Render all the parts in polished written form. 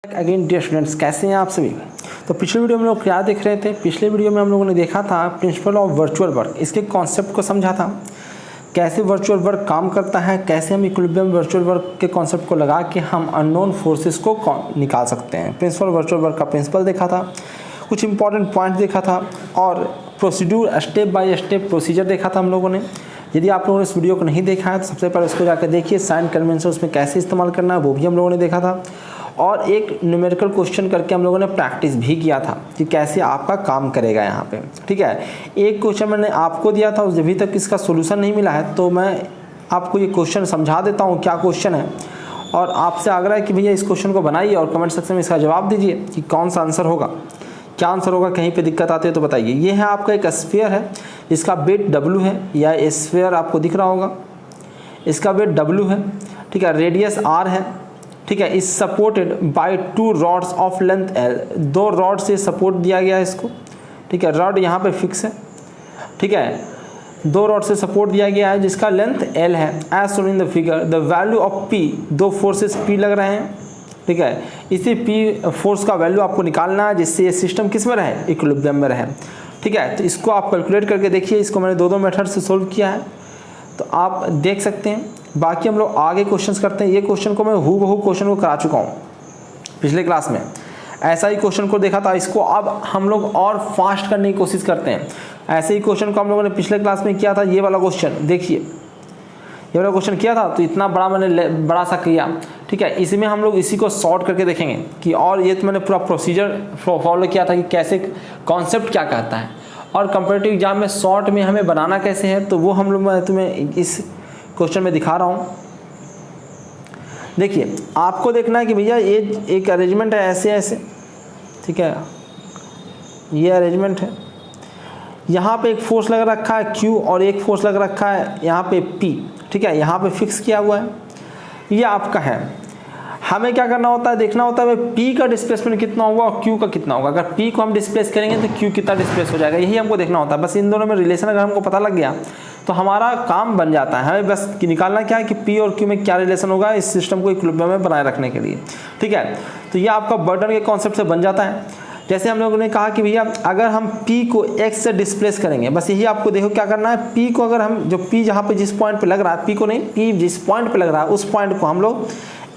Again dear students, कैसे हैं आप सभी। तो पिछले वीडियो में हम लोग क्या देख रहे थे। पिछले वीडियो में हम लोगों ने देखा था प्रिंसिपल ऑफ वर्चुअल वर्क, इसके कॉन्सेप्ट को समझा था, कैसे वर्चुअल वर्क काम करता है, कैसे हम इक्विलिब्रियम वर्चुअल वर्क के कॉन्सेप्ट को लगा के हम अननोन फोर्सेस को निकाल सकते हैं। प्रिंसिपल वर्चुअल वर्क का प्रिंसिपल देखा था, कुछ इंपॉर्टेंट पॉइंट देखा था और procedure step by step procedure देखा था हम लोगों ने। यदि आप लोगों ने इस वीडियो को नहीं देखा है तो सबसे पहले उसको जाकर देखिए। साइन कन्वेंशन उसमें कैसे इस्तेमाल करना है वो भी हम लोगों ने देखा था और एक न्यूमेरिकल क्वेश्चन करके हम लोगों ने प्रैक्टिस भी किया था कि कैसे आपका काम करेगा यहाँ पे। ठीक है, एक क्वेश्चन मैंने आपको दिया था, अभी तक इसका सोल्यूशन नहीं मिला है, तो मैं आपको ये क्वेश्चन समझा देता हूँ क्या क्वेश्चन है और आपसे आग्रह है कि भैया इस क्वेश्चन को बनाइए और कमेंट सेक्शन में इसका जवाब दीजिए कि कौन सा आंसर होगा, क्या आंसर होगा। कहीं पे दिक्कत आती है तो बताइए। ये है आपका एक स्फीयर है, इसका वेट W है, या स्फीयर आपको दिख रहा होगा, इसका वेट W है। ठीक है, रेडियस R है। ठीक है, is supported by 2 rods of length L, 2 rod से सपोर्ट दिया गया है इसको। ठीक है, रॉड यहाँ पे फिक्स है। ठीक है, 2 रॉड से सपोर्ट दिया गया है जिसका लेंथ L है। As shown in the figure the value of P, 2 forces P लग रहे हैं। ठीक है, इसी P फोर्स का वैल्यू आपको निकालना है जिससे ये सिस्टम किस में रहे, इक्विलिब्रियम में रहे। ठीक है, तो इसको आप कैलकुलेट करके देखिए। इसको मैंने 2 मेथड से सोल्व किया है तो आप देख सकते हैं। बाकी हम लोग आगे क्वेश्चंस करते हैं। ये क्वेश्चन को मैं हूबहू क्वेश्चन को करा चुका हूँ पिछले क्लास में, ऐसा ही क्वेश्चन को देखा था। इसको अब हम लोग और फास्ट करने की कोशिश करते हैं। ऐसे ही क्वेश्चन को हम लोगों ने पिछले क्लास में किया था। ये वाला क्वेश्चन देखिए, ये वाला क्वेश्चन किया था तो इतना बड़ा मैंने बड़ा सा किया। ठीक है, इसमें हम लोग इसी को सॉर्ट करके देखेंगे कि, और ये तो मैंने पूरा प्रोसीजर फॉलो किया था कि कैसे कॉन्सेप्ट क्या कहता है और कंपैरेटिव एग्जाम में शॉर्ट में हमें बनाना कैसे है, तो वो हम लोग मैं तुम्हें इस क्वेश्चन में दिखा रहा हूँ। देखिए, आपको देखना है कि भैया ये एक अरेंजमेंट है ऐसे ऐसे। ठीक है, ये अरेंजमेंट है। यहाँ पे एक फोर्स लग रखा है Q और एक फोर्स लग रखा है यहाँ पे P। ठीक है, यहाँ पे फिक्स किया हुआ है, ये आपका है। हमें क्या करना होता है, देखना होता है P का डिस्प्लेसमेंट कितना होगा और Q का कितना होगा। अगर P को हम डिस्प्लेस करेंगे तो Q कितना डिस्प्लेस हो जाएगा, यही हमको देखना होता है। बस इन दोनों में रिलेशन अगर हमको पता लग गया तो हमारा काम बन जाता है। हमें बस निकालना क्या है कि P और Q में क्या रिलेशन होगा इस सिस्टम को इक्विलिब्रियम में बनाए रखने के लिए। ठीक है, तो ये आपका बर्डन के कॉन्सेप्ट से बन जाता है। जैसे हम लोगों ने कहा कि भैया अगर हम P को X से डिस्प्लेस करेंगे, बस यही आपको देखो क्या करना है। P को अगर हम जो P जहाँ पे जिस पॉइंट पे लग रहा है, P को नहीं, P जिस पॉइंट पे लग रहा है उस पॉइंट को हम लोग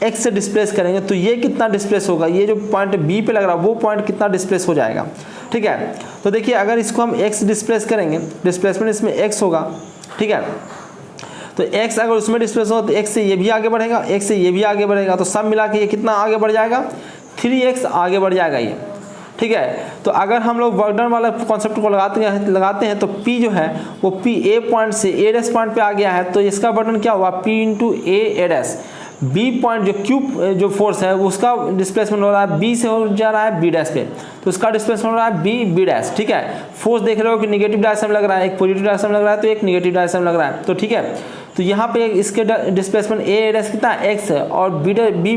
X से डिस्प्लेस करेंगे तो ये कितना डिस्प्लेस होगा, ये जो पॉइंट B पे लग रहा है वो पॉइंट कितना डिस्प्लेस हो जाएगा। ठीक है, तो देखिए अगर इसको हम X डिस्प्लेस करेंगे, डिस्प्लेसमेंट इसमें X होगा। ठीक है, तो X अगर उसमें डिस्प्लेस हो तो X से ये भी आगे बढ़ेगा, X से ये भी आगे बढ़ेगा, तो सब मिला के ये कितना आगे बढ़ जाएगा, 3x आगे बढ़ जाएगा ये। ठीक है, तो अगर हम लोग वर्क डन वाला कॉन्सेप्ट को लगाते हैं तो P जो है वो P A पॉइंट से A डैश पॉइंट पे आ गया है, तो इसका वर्क डन क्या हुआ, P into A dash. B point जो Q जो फोर्स है उसका डिस्प्लेसमेंट हो रहा है B से हो जा रहा है B डैश पे, तो उसका डिस्प्लेसमेंट हो रहा है B डैश। ठीक है, फोर्स देख रहे हो कि निगेटिव डायरेक्शन में लग रहा है, एक पॉजिटिव डायरेक्शन में लग रहा है तो एक निगेटिव डायरेक्शन में लग रहा है। तो ठीक है, तो यहाँ पे इसके डिस्प्लेसमेंट A डैश कितना है X है और B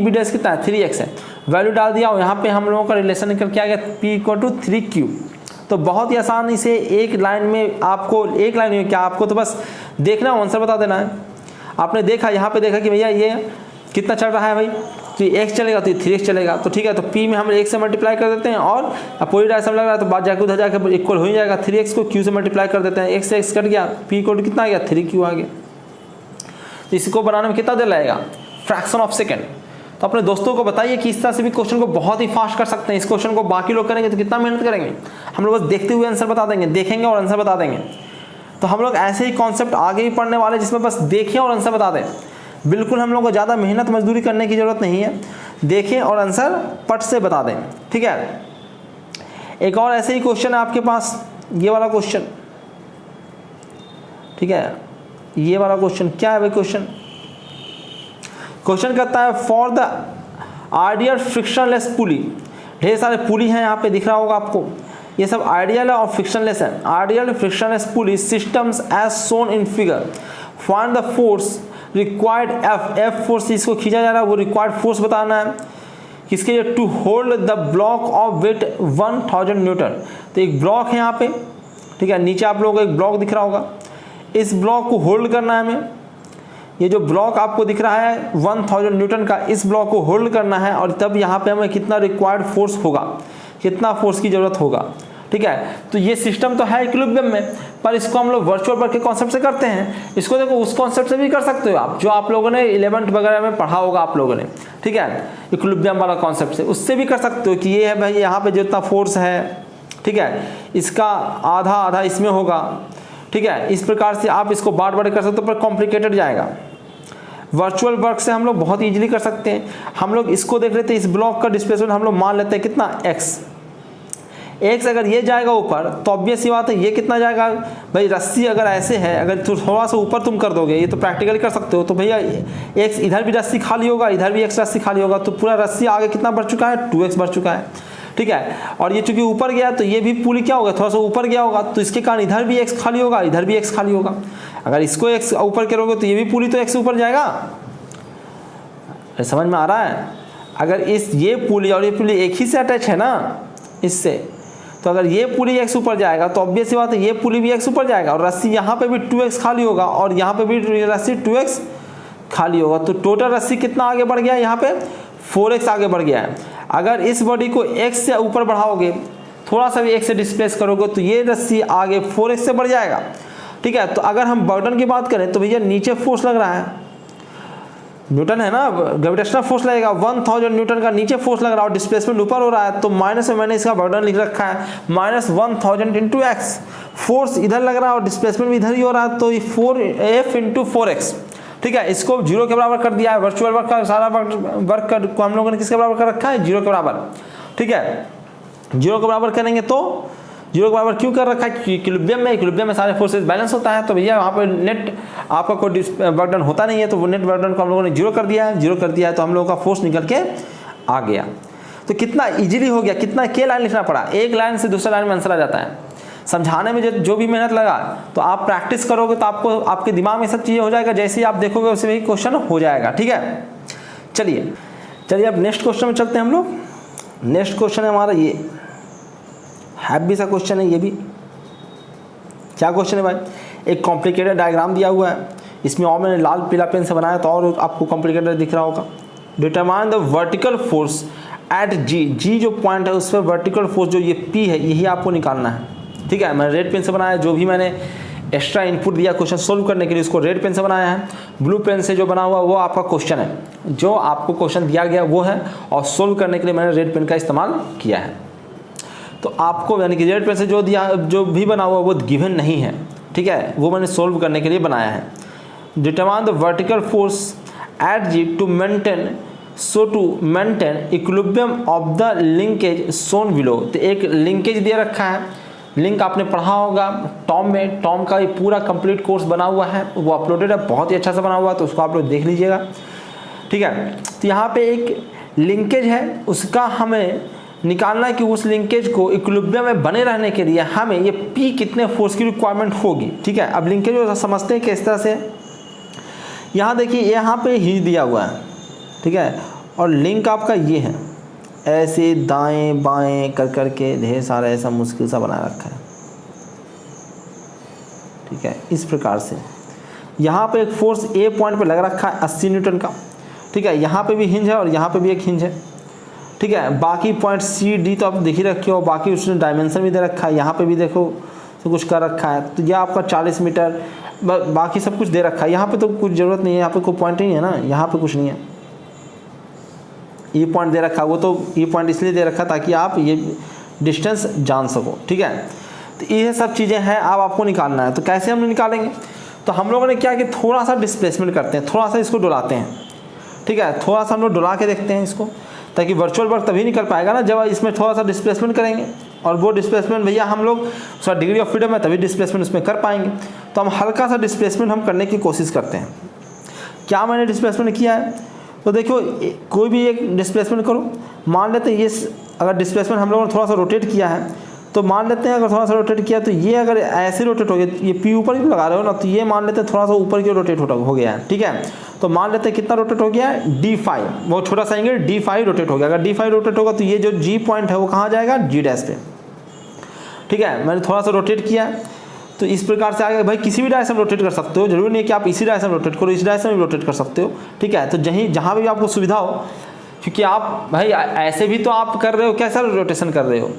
डैश कितना है 3x है। वैल्यू डाल दिया और यहाँ पे हम लोगों का रिलेशन निकल के आ गया P इक्वल टू 3Q। तो बहुत ही आसानी से एक लाइन में आपको, एक लाइन में क्या आपको तो बस देखना आंसर बता देना है। आपने देखा, यहाँ पे देखा कि भैया ये कितना चल रहा है भाई, तो ये x चलेगा तो ये 3x चलेगा। तो ठीक है, तो P में हम 1 से मल्टीप्लाई कर देते हैं और अपोजिट डायरेक्शन लग रहा है तो बाद जाकर उधर जाकर इक्वल हो ही जाएगा। 3x को Q से मल्टीप्लाई कर देते हैं, x से x कट गया, P इक्वल टू कितना आ गया 3Q आ गया। तो इसको बनाने में कितना देर लगेगा, फ्रैक्शन ऑफ सेकेंड। तो अपने दोस्तों को बताइए कि इस तरह से भी क्वेश्चन को बहुत ही फास्ट कर सकते हैं। इस क्वेश्चन को बाकी लोग करेंगे तो कितना मेहनत करेंगे, हम लोग बस देखते हुए आंसर बता देंगे, देखेंगे और आंसर बता देंगे। तो हम लोग ऐसे ही कॉन्सेप्ट आगे भी पढ़ने वाले जिसमें बस देखें और आंसर बता दें। बिल्कुल हम लोग को ज़्यादा मेहनत मजदूरी करने की ज़रूरत नहीं है, देखें और आंसर पट से बता दें। ठीक है, एक और ऐसे ही क्वेश्चन है आपके पास, ये वाला क्वेश्चन। ठीक है, ये वाला क्वेश्चन क्या है भाई, क्वेश्चन कहता है फॉर द आइडियल फ्रिक्शनलेस पुली। ढेर सारे पुली हैं यहाँ पे दिख रहा होगा आपको, ये सब आइडियल और फ्रिक्शनलेस है। Ideal frictionless pulley systems as shown in figure, find the force required F force इसको खींचा जा रहा है, वो रिक्वायर्ड फोर्स बताना है किसके लिए, to hold the block of weight 1000 newton. तो एक ब्लॉक है यहाँ पे। ठीक है, नीचे आप लोगों को एक ब्लॉक दिख रहा होगा, इस ब्लॉक को होल्ड करना है हमें ये जो ब्लॉक आपको दिख रहा है 1000 न्यूटन का, इस ब्लॉक को होल्ड करना है और तब यहाँ पे हमें कितना रिक्वायर्ड फोर्स होगा, कितना फोर्स की ज़रूरत होगा। ठीक है, तो ये सिस्टम तो है इक्विलिब्रियम में, पर इसको हम लोग वर्चुअल वर्क के कॉन्सेप्ट से करते हैं। इसको देखो उस कॉन्सेप्ट से भी कर सकते हो आप, जो आप लोगों ने 11th वगैरह में पढ़ा होगा आप लोगों ने। ठीक है, इक्विलिब्रियम वाला कॉन्सेप्ट से उससे भी कर सकते हो कि ये है भाई यहाँ पे जितना फोर्स है, ठीक है, इसका आधा आधा इसमें होगा। ठीक है, इस प्रकार से आप इसको बार बार कर सकते हो, पर कॉम्प्लिकेटेड जाएगा। वर्चुअल वर्क से हम लोग बहुत इजीली कर सकते हैं। हम लोग इसको देख लेते हैं, इस ब्लॉक का डिस्प्लेसमेंट हम लोग मान लेते हैं कितना x अगर ये जाएगा ऊपर तो ऑब्वियस सी बात है ये कितना जाएगा भाई, रस्सी अगर ऐसे है, अगर थोड़ा सा ऊपर तुम कर दोगे, ये तो प्रैक्टिकली कर सकते हो, तो भैया x इधर भी रस्सी खाली होगा, इधर भी x रस्सी खाली होगा, तो पूरा रस्सी आगे कितना बढ़ चुका है, 2x बढ़ चुका है। ठीक है, और ये चूंकि ऊपर गया तो ये भी पुली क्या होगा, थोड़ा सा ऊपर गया होगा, तो इसके कारण इधर भी x खाली होगा, इधर भी x खाली होगा। अगर इसको x ऊपर करोगे तो ये भी पुली तो x ऊपर जाएगा। समझ में आ रहा है? अगर ये पुली और ये पुली एक ही से अटैच है ना इससे, तो अगर ये पुली x ऊपर जाएगा तो ऑब्वियस सी बात है ये पुली भी x ऊपर जाएगा, और रस्सी यहाँ पे भी 2x खाली होगा और यहाँ पे भी रस्सी 2x खाली होगा, तो टोटल रस्सी कितना आगे बढ़ गया है, यहाँ पे 4x आगे बढ़ गया है। अगर इस बॉडी को x से ऊपर बढ़ाओगे, थोड़ा सा भी x से डिस्प्लेस करोगे, तो ये रस्सी आगे 4x से बढ़ जाएगा। ठीक है, तो अगर हम बर्डन की बात करें तो भैया नीचे फोर्स लग रहा है, न्यूटन है ना, ग्रेविटेशनल फोर्स लगेगा 1000 न्यूटन का, नीचे फोर्स लग रहा है और डिस्प्लेसमेंट ऊपर हो रहा है, तो माइनस में मैंने इसका बर्डन लिख रखा है -1000 इंटू एक्स। फोर्स इधर लग रहा है और डिस्प्लेसमेंट भी इधर ही हो रहा है, तो ये 4f इंटू 4x। ठीक है, इसको 0 के बराबर कर दिया है। वर्चुअल वर्क का सारा वर्क को हम लोगों ने किसके बराबर कर रखा है, 0 के बराबर। ठीक है, 0 के बराबर करेंगे तो 0 के बराबर क्यों कर रखा है, इक्विलिब्रियम में सारे फोर्सेस बैलेंस होता है, तो भैया वहाँ पर नेट आपका कोई बर्डन होता नहीं है, तो वो नेट बर्डन को हम लोगों ने 0 कर दिया है। 0 कर दिया है तो हम लोगों का फोर्स निकल के आ गया। तो कितना इजीली हो गया, कितना के लाइन लिखना पड़ा, एक लाइन से दूसरा लाइन में आंसर आ जाता है। समझाने में जो भी मेहनत लगा, तो आप प्रैक्टिस करोगे तो आपको आपके दिमाग में सब चीज़ें हो जाएगा, जैसे ही आप देखोगे वैसे ही क्वेश्चन हो जाएगा। ठीक है, चलिए अब नेक्स्ट क्वेश्चन में चलते हैं हम लोग। नेक्स्ट क्वेश्चन है हमारा, ये हैवी सा क्वेश्चन है। ये भी क्या क्वेश्चन है भाई, एक कॉम्प्लिकेटेड डायग्राम दिया हुआ है, इसमें और मैंने लाल पीला पेन से बनाया तो और आपको कॉम्प्लिकेटेड दिख रहा होगा। Determine the vertical force at G जो पॉइंट है उस पर वर्टिकल फोर्स जो ये P है, यही आपको निकालना है। ठीक है, मैंने रेड पेन से बनाया, जो भी मैंने एक्स्ट्रा इनपुट दिया क्वेश्चन सोल्व करने के लिए उसको रेड पेन से बनाया है। ब्लू पेन से जो बना हुआ वो आपका क्वेश्चन है, जो आपको क्वेश्चन दिया गया वो है, और सोल्व करने के लिए मैंने रेड पेन का इस्तेमाल किया है। तो आपको यानी कि रेड पेन से जो भी बना हुआ वो गिवन नहीं है। ठीक है, वो मैंने सोल्व करने के लिए बनाया है। Determine the vertical force at G to maintain equilibrium of the linkage shown below. तो एक लिंकेज दे रखा है, लिंक आपने पढ़ा होगा टॉम में, टॉम का ये पूरा कंप्लीट कोर्स बना हुआ है, वो अपलोडेड है, बहुत ही अच्छा से बना हुआ है, तो उसको आप लोग देख लीजिएगा। ठीक है, तो यहाँ पे एक लिंकेज है, उसका हमें निकालना है कि उस लिंकेज को इक्विलिब्रियम में बने रहने के लिए हमें ये P कितने फोर्स की रिक्वायरमेंट होगी। ठीक है, अब लिंकेज को समझते हैं किस तरह से। यहाँ देखिए, यहाँ पे ही दिया हुआ है, ठीक है, और लिंक आपका ये है, ऐसे दाएं बाएं कर करके ढेर सारा ऐसा मुश्किल सा बना रखा है। ठीक है, इस प्रकार से यहाँ पे एक फोर्स A पॉइंट पे लग रखा है 80 न्यूटन का। ठीक है, यहाँ पे भी हिंज है और यहाँ पे भी एक हिंज है। ठीक है, बाकी पॉइंट C D तो आप देख ही रखे हो, बाकी उसने डायमेंशन भी दे रखा है, यहाँ पे भी देखो तो कुछ कर रखा है, तो यह आपका 40 मीटर, बाकी सब कुछ दे रखा है। यहाँ पे तो कुछ ज़रूरत नहीं है, यहाँ पे कोई पॉइंट नहीं है ना, यहाँ पे कुछ नहीं है। ये पॉइंट दे रखा, वो तो ये पॉइंट इसलिए दे रखा ताकि आप ये डिस्टेंस जान सको। ठीक है, तो ये सब चीज़ें हैं, अब आपको निकालना है। तो कैसे हम निकालेंगे, तो हम लोगों ने क्या कि थोड़ा सा डिस्प्लेसमेंट करते हैं, थोड़ा सा इसको डुलाते हैं। ठीक है, थोड़ा सा हम लोग डुला के देखते हैं इसको, ताकि वर्चुअल वर्क तभी निकल पाएगा ना जब इसमें थोड़ा सा डिस्प्लेसमेंट करेंगे, और वो डिस्प्लेसमेंट भैया हम लोग उसका डिग्री ऑफ फ्रीडम है तभी डिस्प्लेसमेंट उसमें कर पाएंगे। तो हम हल्का सा डिस्प्लेसमेंट हम करने की कोशिश करते हैं। क्या मैंने डिस्प्लेसमेंट किया है, तो देखो कोई भी एक डिस्प्लेसमेंट करो, मान लेते हैं ये अगर डिस्प्लेसमेंट हम लोगों ने थोड़ा सा रोटेट किया है, तो मान लेते हैं अगर थोड़ा सा रोटेट किया तो ये अगर ऐसे रोटेट हो गया, ये P ऊपर ही लगा रहे हो ना, तो ये मान लेते हैं थोड़ा सा ऊपर की रोटेट हो गया है। ठीक है, तो मान लेते हैं कितना रोटेट हो गया है, D5, वो छोटा सा एंगल D5 रोटेट हो गया। अगर D5 रोटेट होगा तो ये जो G पॉइंट है वो कहाँ जाएगा, G डैश पे। ठीक है, मैंने थोड़ा सा रोटेट किया, तो इस प्रकार से आगे भाई किसी भी डायरेक्शन में रोटेट कर सकते हो, जरूरी नहीं है कि आप इसी डायरेक्शन में रोटेट करो, इस डायरेक्शन में रोटेट कर सकते हो, ठीक है। तो जहाँ भी आपको सुविधा हो, क्योंकि आप भाई ऐसे भी तो आप कर रहे हो, कैसा रोटेशन कर रहे हो,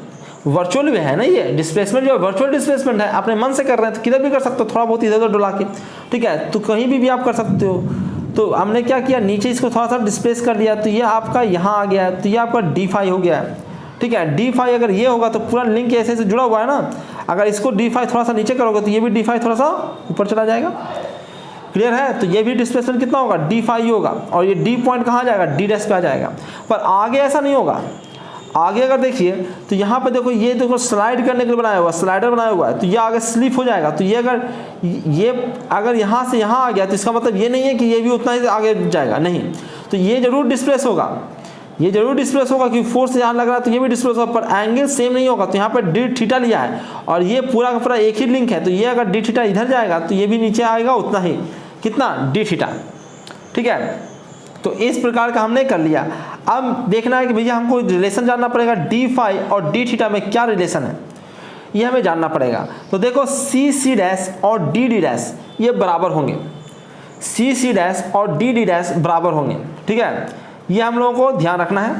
वर्चुअल भी है ना, ये डिस्प्लेसमेंट जो है वर्चुअल डिस्प्लेसमेंट है, अपने मन से कर रहे हैं तो किधर भी कर सकते हो, थोड़ा बहुत इधर उधर डुला के, ठीक है। तो कहीं भी आप कर सकते हो। तो हमने क्या किया, नीचे इसको थोड़ा सा डिस्प्लेस कर दिया, तो ये आपका यहाँ आ गया है, तो ये आपका D5 हो गया है, ठीक है। D5 अगर ये होगा तो पूरा लिंक ऐसे ऐसे जुड़ा हुआ है ना, अगर इसको D5 थोड़ा सा नीचे करोगे तो ये भी D5 थोड़ा सा ऊपर चला जाएगा, क्लियर है। तो ये भी डिस्प्लेसमेंट कितना होगा, D5 होगा, और ये D पॉइंट कहाँ जाएगा, D डैश पे आ जाएगा। पर आगे ऐसा नहीं होगा, आगे अगर देखिए तो यहाँ पे देखो, ये देखो स्लाइड करने के लिए बनाया हुआ, स्लाइडर बनाया हुआ है, तो ये आगे स्लिप हो जाएगा। तो ये अगर यहाँ से यहाँ आ गया तो इसका मतलब ये नहीं है कि ये भी उतना ही आगे जाएगा, नहीं। तो ये जरूर डिस्प्लेस होगा, ये जरूर डिस्प्लेस होगा, क्योंकि फोर्स यहाँ लग रहा है तो ये भी डिस्प्लेस होगा, पर एंगल सेम नहीं होगा। तो यहाँ पर D थीटा लिया है और ये पूरा का पूरा एक ही लिंक है, तो ये अगर D थीटा इधर जाएगा तो ये भी नीचे आएगा उतना ही, कितना, D थीटा, ठीक है। तो इस प्रकार का हमने कर लिया। अब देखना है कि भैया हमको रिलेशन जानना पड़ेगा, D5 और D थीटा में क्या रिलेशन है, ये हमें जानना पड़ेगा। तो देखो CC डैश और DD डैश ये बराबर होंगे, CC डैश और DD डैश बराबर होंगे, ठीक है। ये हम लोगों को ध्यान रखना है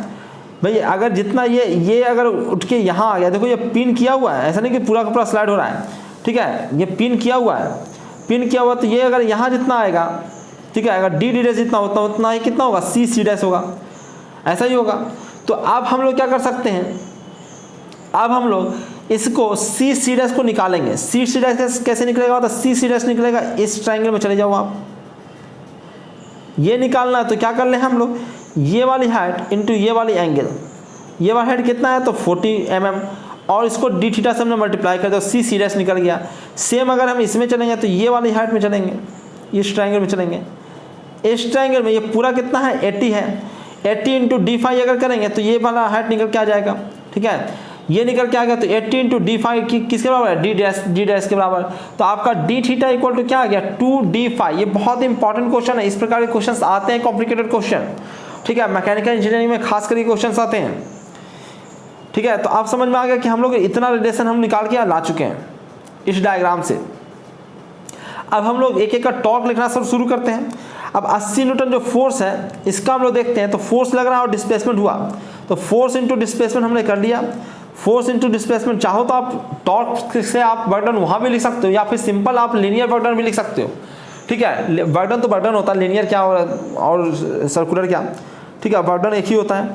भाई। अगर जितना ये अगर उठ के यहाँ आ गया, देखो ये पिन किया हुआ है, ऐसा नहीं कि पूरा का पूरा स्लाइड हो रहा है, ठीक है। ये पिन किया हुआ है, पिन किया हुआ, तो ये अगर यहाँ जितना आएगा, ठीक है, अगर DD डैश जितना होता है उतना ही कितना होगा, CC डैश होगा, ऐसा ही होगा। तो अब हम लोग क्या कर सकते हैं, अब हम लोग इसको CC डैश को निकालेंगे। CC डैश कैसे निकलेगा, तो CC डैश निकलेगा इस ट्रायंगल में, चले जाओ आप, ये निकालना है। तो क्या कर ले हम लोग, ये वाली हाइट इंटू ये वाली एंगल, ये वाली हाइट कितना है तो 40 mm, और इसको D थीटा से हमने मल्टीप्लाई कर दो, CC डैश निकल गया। सेम अगर हम इसमें चलेंगे तो ये वाली हाइट में चलेंगे, इस ट्रायंगल में चलेंगे, इस ट्रायंगल में ये पूरा कितना है 80 है, 80 इंटू D5 अगर करेंगे तो ये वाला हाइट निकल के आ जाएगा, ठीक है। ये निकल के आ गया, तो 80 इंटू D5 किसके बराबर है, D डैश के बराबर। तो आपका D थीटा इक्वल टू क्या आ गया, 2D5। ये बहुत इंपॉर्टेंट क्वेश्चन है, इस प्रकार के क्वेश्चन आते हैं, कॉम्प्लिकेटेड क्वेश्चन, ठीक है। मैकेनिकल इंजीनियरिंग में खास करके क्वेश्चन आते हैं, ठीक है। तो आप समझ में आ गया कि हम लोग इतना रिलेशन हम निकाल के ला चुके हैं इस डायग्राम से। अब हम लोग एक एक का टॉर्क लिखना शुरू करते हैं। अब 80 न्यूटन जो फोर्स है इसका हम लोग देखते हैं। तो फोर्स लग रहा है और डिस्प्लेसमेंट हुआ, तो फोर्स इंटू डिस्प्लेसमेंट हमने कर लिया। फोर्स इंटू डिस्प्लेसमेंट, चाहो तो आप टॉर्क से आप वर्क डन वहाँ भी लिख सकते हो, या फिर सिंपल आप लीनियर वर्क डन भी लिख सकते हो, ठीक है। वर्क डन तो वर्क डन होता है, लीनियर क्या और सर्कुलर क्या, ठीक है, वर्क डन एक ही होता है।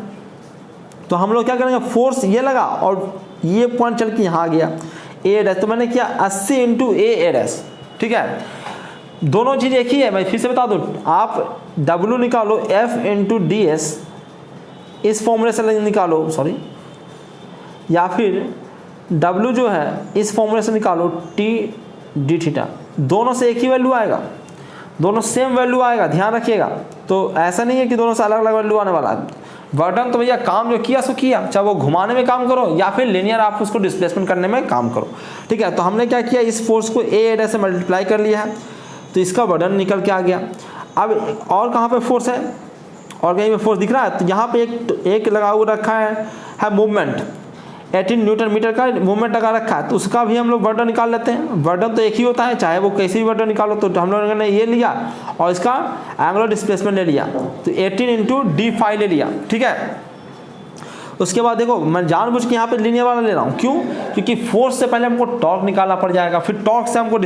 तो हम लोग क्या करेंगे, फोर्स ये लगा और ये पॉइंट चल के यहाँ आ गया A डैश, तो मैंने किया 80 इंटू A डैश, ठीक है। दोनों चीज़ एक ही है, मैं फिर से बता दूँ, आप W निकालो F इंटू DS, इस फॉर्मूले से निकालो, सॉरी, या फिर W जो है इस फॉर्मूले से निकालो T D थीटा, दोनों से एक ही वैल्यू आएगा, दोनों सेम वैल्यू आएगा, ध्यान रखिएगा। तो ऐसा नहीं है कि दोनों से अलग अलग वैल्यू आने वाला है। वर्क डन तो भैया काम जो किया सो किया, चाहे वो घुमाने में काम करो या फिर लीनियर आप उसको डिस्प्लेसमेंट करने में काम करो, ठीक है। तो हमने क्या किया, इस फोर्स को A डैश से मल्टीप्लाई कर लिया है, तो इसका वर्क डन निकल के आ गया। अब और कहाँ पे फोर्स है, और कहीं पे फोर्स दिख रहा है, तो यहाँ पे एक लगा हुआ रखा है मूवमेंट, 18 न्यूटन मीटर का मूवमेंट लगा रखा है, तो उसका भी हम लोग वर्क डन निकाल लेते हैं। वर्क डन तो एक ही होता है, चाहे वो कैसे भी वर्क डन निकालो। तो हम लोगों ने ये लिया और इसका एंगुलर डिस्प्लेसमेंट ले लिया, तो 18 इंटू D5 ले लिया, ठीक है। उसके बाद देखो मैं जानबूझ के यहाँ पे लीनियर वाला ले रहा हूँ, क्यों, क्योंकि फोर्स से पहले हमको टॉर्क निकालना पड़ जाएगा, फिर टॉर्क से हमको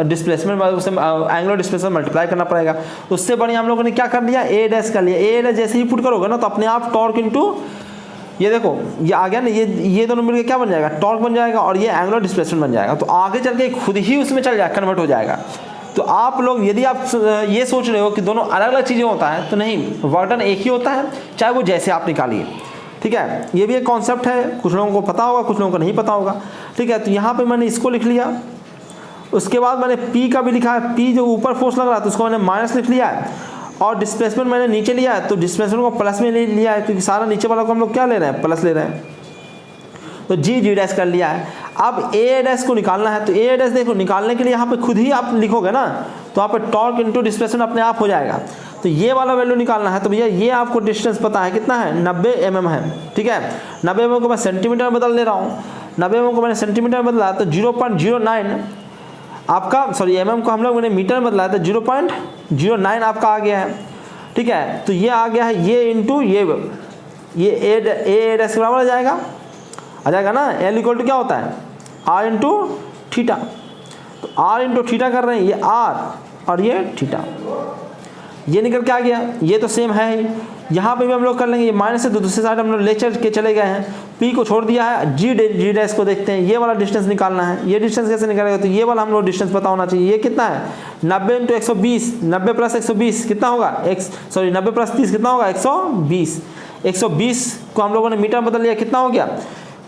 डिस्प्लेसमेंट उससे एंगुलर डिस्प्लेसमेंट मल्टीप्लाई करना पड़ेगा। तो उससे बढ़िया हम लोगों ने क्या कर लिया, A डैश कर लिया। A डैश जैसे ही पुट करोगे ना तो अपने आप टॉर्क इंटू, ये देखो ये आ गया ना, ये दोनों मिलकर क्या बन जाएगा, टॉर्क बन जाएगा, और ये एंगुलर डिस्प्लेसमेंट बन जाएगा। तो आगे चल के खुद ही उसमें चल जाएगा, कन्वर्ट हो जाएगा। तो आप लोग यदि आप ये सोच रहे हो कि दोनों अलग अलग चीज़ें होता है, तो नहीं, वर्क डन एक ही होता है, चाहे वो जैसे आप निकालिए, ठीक है। ये भी एक कॉन्सेप्ट है, कुछ लोगों को पता होगा, कुछ लोगों को नहीं पता होगा, ठीक है। तो यहाँ पे मैंने इसको लिख लिया, उसके बाद मैंने P का भी लिखा है, P जो ऊपर फोर्स लग रहा है तो उसको मैंने माइनस लिख लिया है, और डिस्प्लेसमेंट मैंने नीचे लिया है, तो डिस्प्लेसमेंट को प्लस में लिया है, क्योंकि सारा नीचे वाला को हम लोग क्या ले रहे हैं, प्लस ले रहे हैं। तो G डैश कर लिया है। अब A डैश को निकालना है, तो A डैश देखो निकालने के लिए यहाँ पे खुद ही आप लिखोगे ना, तो यहाँ पे टॉर्क इंटू डिस्प्लेसमेंट अपने आप हो जाएगा। तो ये वाला वैल्यू निकालना है, तो भैया ये आपको डिस्टेंस पता है कितना है, 90 mm है, ठीक है। 90 mm को मैं सेंटीमीटर में बदल दे रहा हूँ, 90 mm को मैंने सेंटीमीटर में बदला, तो 0.09 आपका सॉरी mm को हम लोग ने मीटर में बदलाया था, 0.09 आपका आ गया है। ठीक है, तो ये आ गया है, ये इंटू ये ए डैश के बराबर आ जाएगा ना। एल इक्वल टू क्या होता है, आर इंटू थीटा। तो आर इंटू थीटा कर रहे हैं, ये आर और ये थीटा, ये निकल के आ गया। ये तो सेम है ही, यहाँ पे भी हम लोग कर लेंगे। ये माइनस से दूसरे साइड हम लोग ले चल के चले गए हैं, पी को छोड़ दिया है, जी डैश को देखते हैं। ये वाला डिस्टेंस निकालना है, ये डिस्टेंस कैसे निकालेगा, तो ये वाला हम लोग डिस्टेंस पता होना चाहिए। ये कितना है, 90 इंटू 120, 90 प्लस 120 कितना होगा, 90 प्लस 30 कितना होगा, 120। 120 को हम लोगों ने मीटर में बदल लिया, कितना हो गया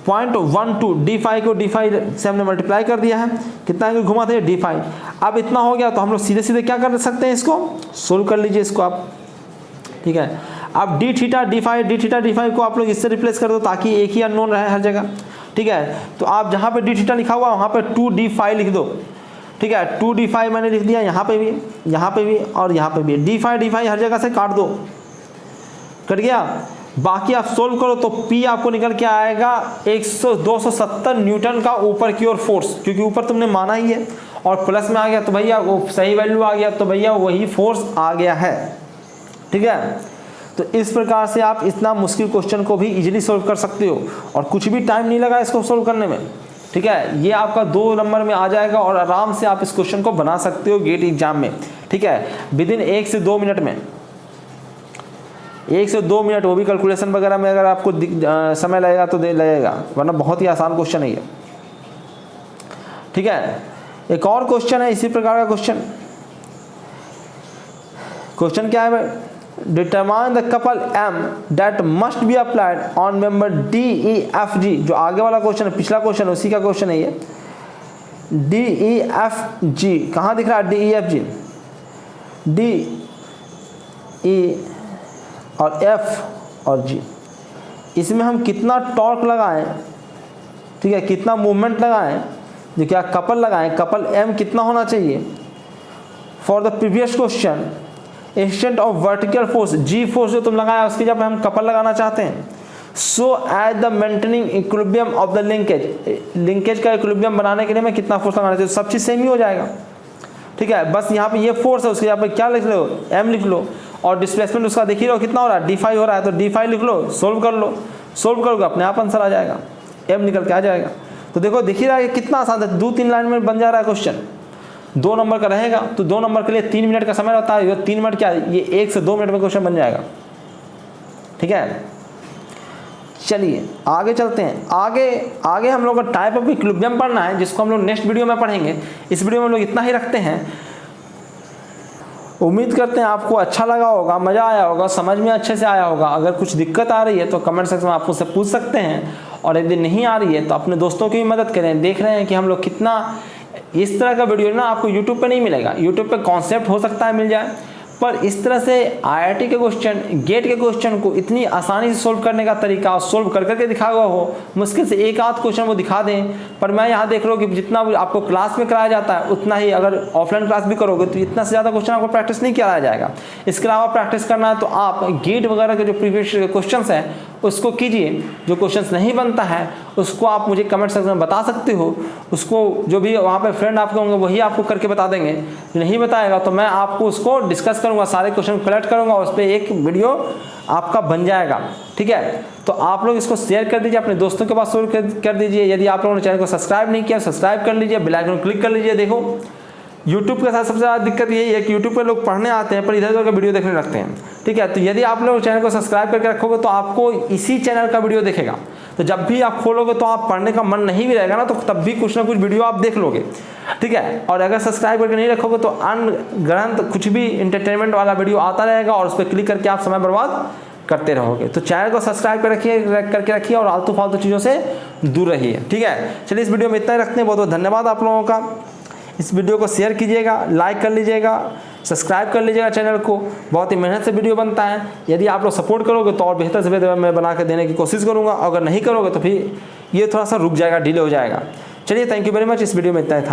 0.12। d5 को d5 से हमने मल्टीप्लाई कर दिया है, कितना एंगल घुमाते हैं d5। अब इतना हो गया तो हम लोग सीधे सीधे क्या कर सकते हैं, इसको सोल्व कर लीजिए इसको आप। ठीक है, अब d थीटा d5 को आप लोग इससे रिप्लेस कर दो ताकि एक ही अननोन रहे हर जगह। ठीक है, तो आप जहाँ पे d थीटा लिखा हुआ वहाँ पे 2d5 लिख दो। ठीक है, 2d5 मैंने लिख दिया, यहाँ पे भी और यहाँ पे भी। d5 हर जगह से काट दो, कट गया। बाकी आप सोल्व करो तो P आपको निकल के आएगा 270 न्यूटन का ऊपर की ओर फोर्स, क्योंकि ऊपर तुमने माना ही है और प्लस में आ गया तो भैया वो सही वैल्यू आ गया, तो भैया वही फोर्स आ गया है। ठीक है, तो इस प्रकार से आप इतना मुश्किल क्वेश्चन को भी इजीली सोल्व कर सकते हो और कुछ भी टाइम नहीं लगा इसको सोल्व करने में। ठीक है, ये आपका 2 नंबर में आ जाएगा और आराम से आप इस क्वेश्चन को बना सकते हो गेट एग्जाम में। ठीक है, विदिन 1 से 2 मिनट में, 1 से 2 मिनट, वो भी कैलकुलेशन वगैरह में अगर आपको समय लगेगा तो लगेगा, वरना बहुत ही आसान क्वेश्चन है ये। ठीक है, एक और क्वेश्चन है इसी प्रकार का क्वेश्चन क्या है भाई, determine the couple M that must be applied on member DEFG। जो आगे वाला क्वेश्चन है, पिछला क्वेश्चन उसी का क्वेश्चन है ये। DEFG कहाँ दिख रहा है, DEFG, DE और F और G, इसमें हम कितना टॉर्क लगाएं, ठीक है, कितना मूवमेंट लगाएं, जो क्या कपल लगाएं, कपल M कितना होना चाहिए। For the previous question instant of vertical force, G force जो तुम लगाया उसकी जब हम कपल लगाना चाहते हैं, so as the maintaining equilibrium of the linkage का इक्विलिब्रियम बनाने के लिए मैं कितना फोर्स लगाना चाहिए, सब चीज़ सेम ही हो जाएगा। ठीक है, बस यहाँ पे ये फोर्स है, उसके यहाँ पे क्या लिख लो, M लिख लो, और डिस्प्लेसमेंट उसका देख ही लो कितना हो रहा है, d5 हो रहा है, तो d5 लिख लो, सोल्व कर लो, सोल्व करोगे अपने आप आंसर आ जाएगा, M निकल के आ जाएगा। तो देखो दिख ही रहा है कितना आसान है, 2-3 लाइन में बन जा रहा है क्वेश्चन। 2 नंबर का रहेगा तो 2 नंबर के लिए 3 मिनट का समय रहता है, 3 मिनट क्या, ये 1 से 2 मिनट में क्वेश्चन बन जाएगा। ठीक है, चलिए आगे चलते हैं। आगे हम लोग का टाइप ऑफ इक्विलिब्रियम पढ़ना है, जिसको हम लोग नेक्स्ट वीडियो में पढ़ेंगे। इस वीडियो में हम लोग इतना ही रखते हैं। उम्मीद करते हैं आपको अच्छा लगा होगा, मज़ा आया होगा, समझ में अच्छे से आया होगा। अगर कुछ दिक्कत आ रही है तो कमेंट सेक्शन में आप मुझसे पूछ सकते हैं, और यदि नहीं आ रही है तो अपने दोस्तों की भी मदद करें। देख रहे हैं कि हम लोग कितना, इस तरह का वीडियो ना आपको यूट्यूब पे नहीं मिलेगा। यूट्यूब पे कॉन्सेप्ट हो सकता है मिल जाए, पर इस तरह से IIT के क्वेश्चन, गेट के क्वेश्चन को इतनी आसानी से सोल्व करने का तरीका, सोल्व कर करके दिखा हुआ हो, मुश्किल से एक आध क्वेश्चन वो दिखा दें। पर मैं यहाँ देख रहा हूँ कि जितना आपको क्लास में कराया जाता है उतना ही अगर ऑफलाइन क्लास भी करोगे तो इतना से ज़्यादा क्वेश्चन आपको प्रैक्टिस नहीं कराया जाएगा। इसके अलावा प्रैक्टिस करना है तो आप गेट वगैरह के जो प्रीवियस क्वेश्चन हैं उसको कीजिए। जो क्वेश्चन नहीं बनता है उसको आप मुझे कमेंट सेक्शन में बता सकते हो। उसको जो भी वहाँ पे फ्रेंड आपके होंगे वही आपको करके बता देंगे। नहीं बताएगा तो मैं आपको उसको डिस्कस करूँगा, सारे क्वेश्चन कलेक्ट करूँगा, उस पर एक वीडियो आपका बन जाएगा। ठीक है, तो आप लोग इसको शेयर कर दीजिए, अपने दोस्तों के पास शेयर कर दीजिए। यदि आप लोगों ने चैनल को सब्सक्राइब नहीं किया, सब्सक्राइब कर लीजिए, बेल आइकन क्लिक कर लीजिए। देखो यूट्यूब के साथ सबसे ज़्यादा दिक्कत यही है कि यूट्यूब पे लोग पढ़ने आते हैं पर इधर उधर का वीडियो देखने लगते हैं। ठीक है, तो यदि आप लोग चैनल को सब्सक्राइब करके रखोगे तो आपको इसी चैनल का वीडियो दिखेगा। तो जब भी आप खोलोगे तो आप पढ़ने का मन नहीं भी रहेगा ना, तो तब भी कुछ ना कुछ वीडियो आप देख लोगे। ठीक है, और अगर सब्सक्राइब करके नहीं रखोगे तो अनग्रंथ कुछ भी इंटरटेनमेंट वाला वीडियो आता रहेगा और उस पर क्लिक करके आप समय बर्बाद करते रहोगे। तो चैनल को सब्सक्राइब करके रखिए और आलतू फालतू चीज़ों से दूर रहिए। ठीक है, चलिए इस वीडियो में इतना ही रखते हैं। बहुत बहुत धन्यवाद आप लोगों का। इस वीडियो को शेयर कीजिएगा, लाइक कर लीजिएगा, सब्सक्राइब कर लीजिएगा चैनल को। बहुत ही मेहनत से वीडियो बनता है। यदि आप लोग सपोर्ट करोगे तो और बेहतर से बेहतर मैं बना के देने की कोशिश करूँगा। अगर नहीं करोगे तो फिर ये थोड़ा सा रुक जाएगा, डिले हो जाएगा। चलिए, थैंक यू वेरी मच। इस वीडियो में इतना ही था।